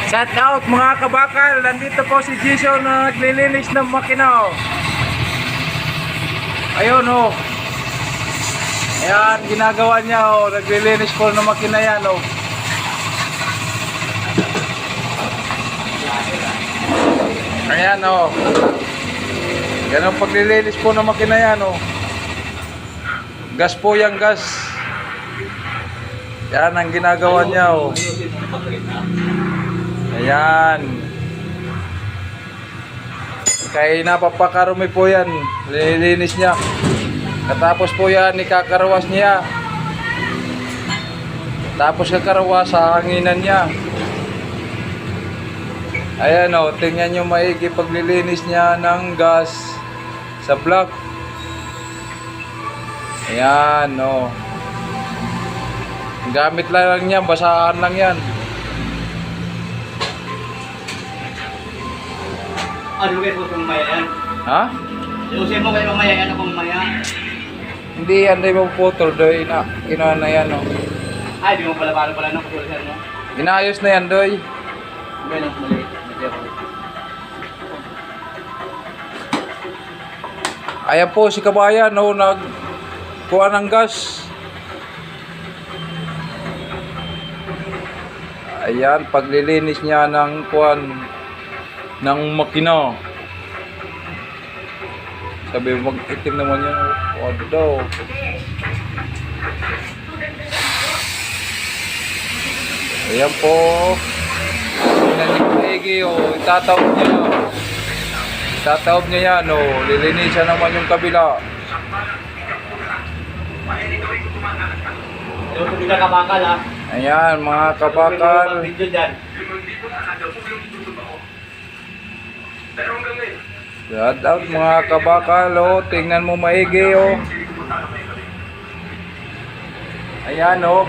Shout out mga kabakal. Nandito po si Jason na naglilinis ng makina. Ayun oh. Ayan, ginagawa niya oh. Naglilinis po ng makina yan oh. Ayan oh. Yan ang paglilinis po ng makina yan oh. Gas po yan, gas. Yan ang ginagawa niya oh. Ayan. Kaya napapakarumi po yan. Lilinis niya. Katapos po yan, ikakarwas niya. Tapos kakarwas sa hanginan niya. Ayan o, tingnan nyo maigi paglilinis niya ng gas sa block. Ayan o. Gamit lang niya, basaan lang yan. Ano kayo po mamaya yan? Ha? Iusin mo kayo mamaya yan ako mamaya. Hindi yan, di mo putol doy na. Ginawa na yan o. Ay, di mo pala pala ng patulisan mo? Inayos na yan doy. Ganun, mali. Ayan po si kabayan o, nagkuha ng gas. Ayan, paglilinis niya ng kuhan ng makina. Sabi mo mag-itim naman yan. Ano daw? Ayan po. Nanigigi o. Itataob niya. Itataob niya yan o. Lilinisan naman yung kabila. Yung hindi ka kabakal ha. Ayan mga kabakal. Video dyan. Shout out mga kabakal o. Tingnan mo maigi o. Ayan o.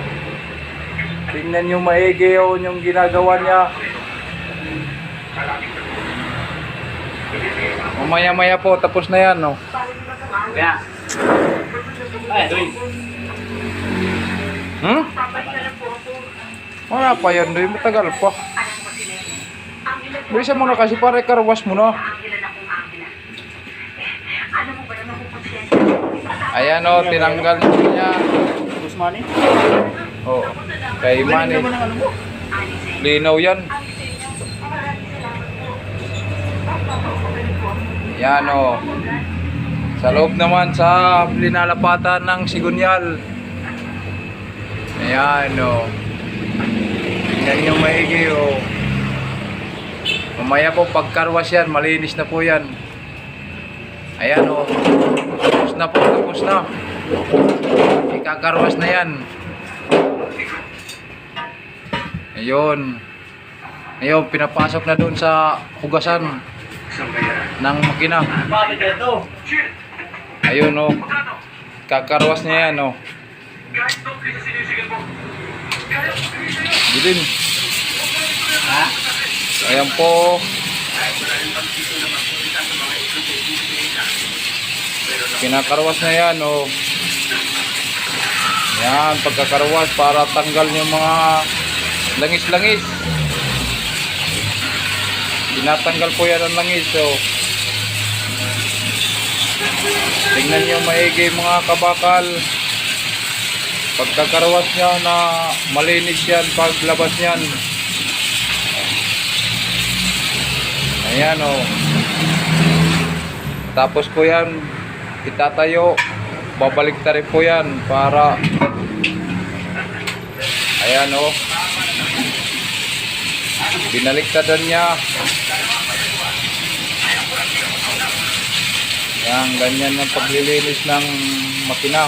Tingnan nyo maigi o yung ginagawa niya. Mamaya-maya po tapos na yan o. Kaya. Ay, doy. Wala pa yan doy. Matagal pa. Bilisan mo na kasi para ikarwas mo na. Ayan o, tinanggal niya. Gusto money? O, kay Manny. Linaw yan. Yan o. Sa loob naman sa linalapatan ng sigunyal. Ayan o. Tingnan nyo maigi o. Mamaya po pagkarwas yan, malinis na po yan. Ayan o. Tapos na po, tapos na. Ikakarwas na yan. Ayun. Ayun, pinapasok na doon sa hugasan ng makina. Bakit ito? Ayun o. Kakarwas niya yan o. Gilin. Ha? Ayan po. Kinakarwas na yan o. Yan, pagkakarwas para tanggal yung mga langis-langis. Tinatanggal po yan ang langis o. Tingnan nyo maigi mga kabakal. Pagkakarwas niya na malinis yan paglabas niyan. Ayan o. Tapos po yan itatayo. Babalik na rin po yan para ayan o. Binaliktadan niya. Ayan, ganyan ang paglilinis ng makina.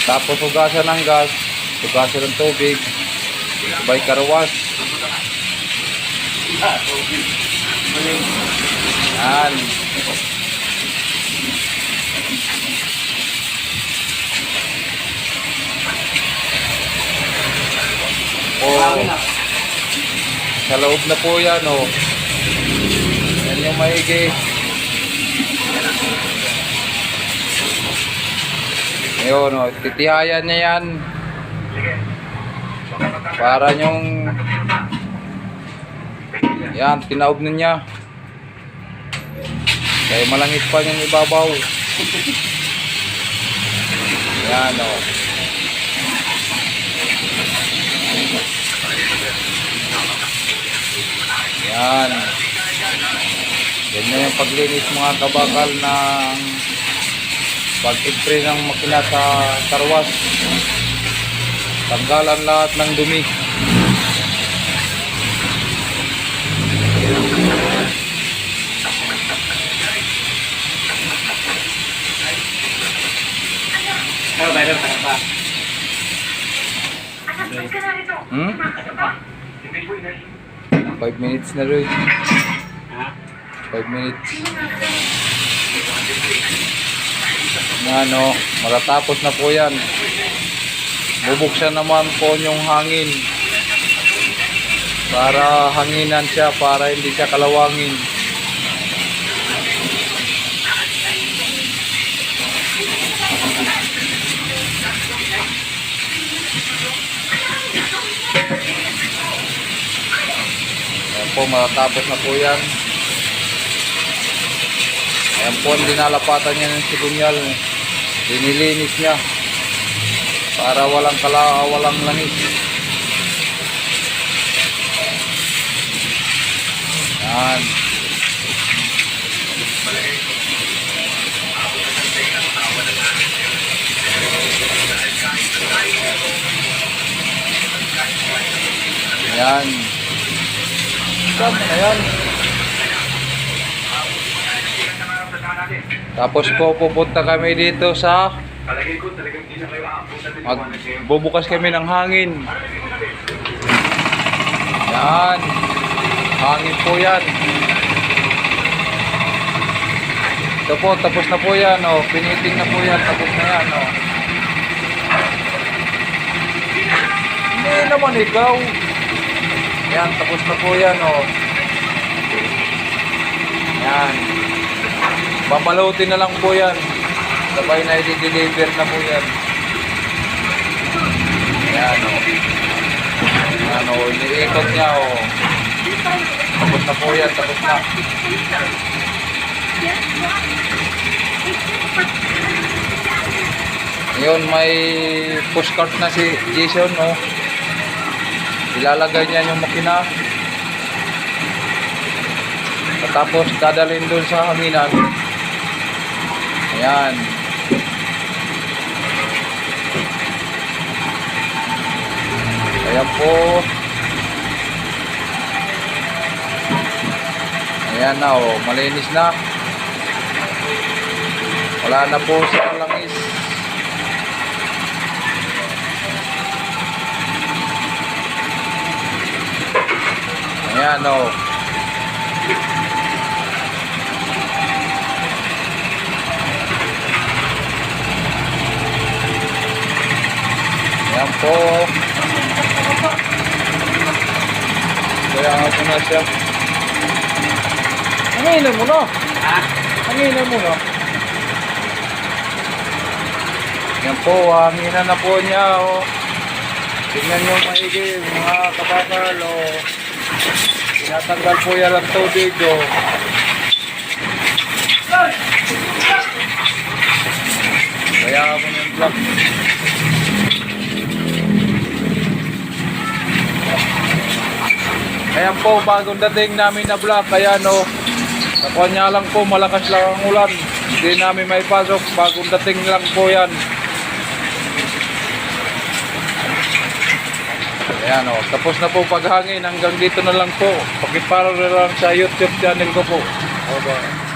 Tapos hugasan ng gas, hugasan ng tubig, by karwas. Yan. Sa loob na po yan o. Yan yung maigi. Ayun o, titihayan niya yan. Para yung yan, tinaob na niya. Kaya malangit pa yung ibabaw. Yan o. Yan. Ganyan yung paglinis mga kabakal ng pag-spray ng makina sa tarwas. Tanggalan lahat ng dumi. Ano ba ito? Ano ba? Hmm? 5 minutes na rin. Ha? 5 minutes. Ano, matatapos na po yan. Bubuksan naman po yung hangin. Para hanginan siya, para hindi siya kalawangin. Ayan po, matatapos na po yan. Ayan po, dinalapatan niya ng sigunyal. Dinilinis niya para walang langis. Yan. Yan. Tama na yan. Tapos po pupunta kami dito sa bubukas kami ng hangin. Yan. Hangin po yan. Ito po, tapos na po yan. Oh. Piniting na po yan. Tapos na yan. Oh. Hindi naman ikaw. Yan, tapos na po yan. Oh. Yan. Babalutin na lang po yan. Sabay na i-deliver na po yan. Yan o. Yan o. Iniikot niya o. Tapos na po yan. Tapos na. Ngayon may pushcart na si Jason o. Ilalagay niya yung makina. Tapos dadalhin doon sa hanginan. Ayan. Ayan po. Ayan na o. Malinis na. Wala na po sa langis. Ayan o. Ayan po. Kaya ako na siya. Hanginan mo na. Ha? Hanginan mo na. Ayan po. Hanginan na po niya. Oh. Tingnan nyo maigi mga kabakal. Oh. Tinatanggal po yan ang tubig. Oh. Kaya ako ng vlog. Ayan po, bagong dating namin na vlog. Kaya no, nakuha niya lang po, malakas lang ang ulan. Hindi namin may pasok, bagong dating lang po yan. Ayan o, tapos na po paghangin. Hanggang dito na lang po. Pakiparo na lang sa YouTube channel ko po. Bye-bye.